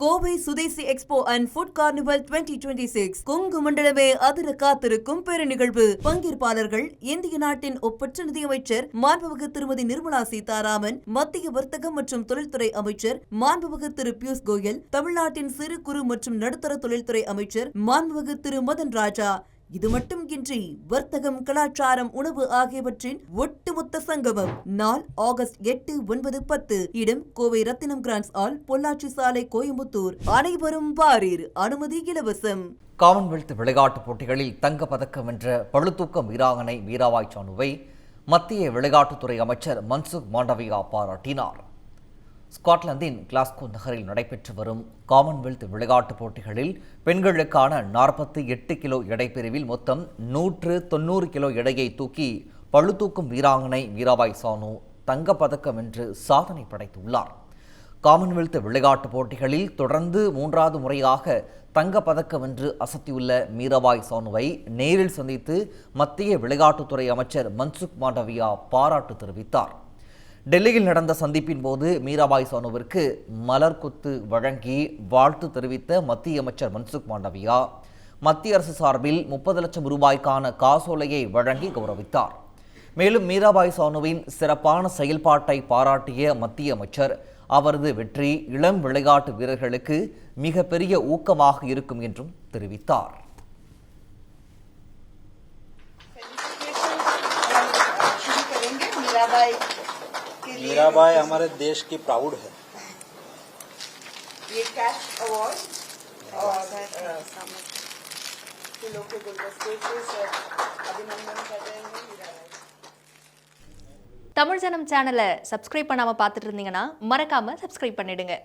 Kovai Swadeshi expo and food carnival 2026 Kongu மண்டலமே அதிர காத்திருக்கும் பெருநிகழ்வு. பங்கேற்பாளர்கள் இந்திய நாட்டின் ஒப்பற்ற நிதியமைச்சர் மாண்புமிகு திருமதி நிர்மலா சீதாராமன், மத்திய வர்த்தகம் மற்றும் தொழில்துறை அமைச்சர் மாண்புமிகு திரு பியூஷ் கோயல், தமிழ்நாட்டின் சிறு குறு மற்றும் நடுத்தர தொழில்துறை அமைச்சர் மாண்புமிகு திரு மதன் ராஜா. இது மட்டுமின்றி வர்த்தகம், கலாச்சாரம், உணவு ஆகியவற்றின் ஒட்டுமொத்த சங்கமம். நாள் ஆகஸ்ட் 8, 9, 10. இடம் கோவை ரத்தினம் கிராண்ட்ஸ் ஹால், பொள்ளாச்சி சாலை, கோயம்புத்தூர். அனைவரும் வாரீர். அனுமதி இலவசம். காமன்வெல்த் விளையாட்டுப் போட்டிகளில் தங்கப் பதக்கம் வென்ற பளுதூக்க வீராங்கனை மீராபாய் சானுவை மத்திய விளையாட்டுத்துறை அமைச்சர் மன்சுக் மாண்டவியா பாராட்டினார். ஸ்காட்லாந்தின் கிளாஸ்கோ நகரில் நடைபெற்று வரும் காமன்வெல்த் விளையாட்டுப் போட்டிகளில் பெண்களுக்கான 48 கிலோ எடைப்பிரிவில் மொத்தம் 190 கிலோ எடையை தூக்கி பளுதூக்கும் வீராங்கனை மீராபாய் சானு தங்கப்பதக்கம் வென்று சாதனை படைத்துள்ளார். காமன்வெல்த் விளையாட்டுப் போட்டிகளில் தொடர்ந்து 3வது முறையாக தங்கப்பதக்கம் வென்று அசத்தியுள்ள மீராபாய் சானுவை நேரில் சந்தித்து மத்திய விளையாட்டுத்துறை அமைச்சர் மன்சுக் மாண்டவியா பாராட்டு தெரிவித்தார். டெல்லியில் நடந்த சந்திப்பின் போது மீராபாய் சானுவிற்கு மலர் கொத்து வழங்கி வாழ்த்து தெரிவித்த மத்திய அமைச்சர் மன்சுக் மாண்டவியா மத்திய அரசு சார்பில் 30 லட்சம் ரூபாய்க்கான காசோலையை வழங்கி கௌரவித்தார். மேலும் மீராபாய் சானுவின் சிறப்பான செயல்பாட்டை பாராட்டிய மத்திய அமைச்சர் அவரது வெற்றி இளம் விளையாட்டு வீரர்களுக்கு மிகப்பெரிய ஊக்கமாக இருக்கும் என்றும் தெரிவித்தார். मीराबाई हमारे देश की प्राउड है. ये कैश अवार्ड और फूलों के गुलदस्ते से अभिनंदन कर रहे हैं मीराबाई. தமிழ் ஜனம் சேனலை சப்ஸ்கிரைப் பண்ணாம பார்த்துட்டு இருந்தீங்கன்னா மறக்காம சப்ஸ்கிரைப் பண்ணிடுங்க.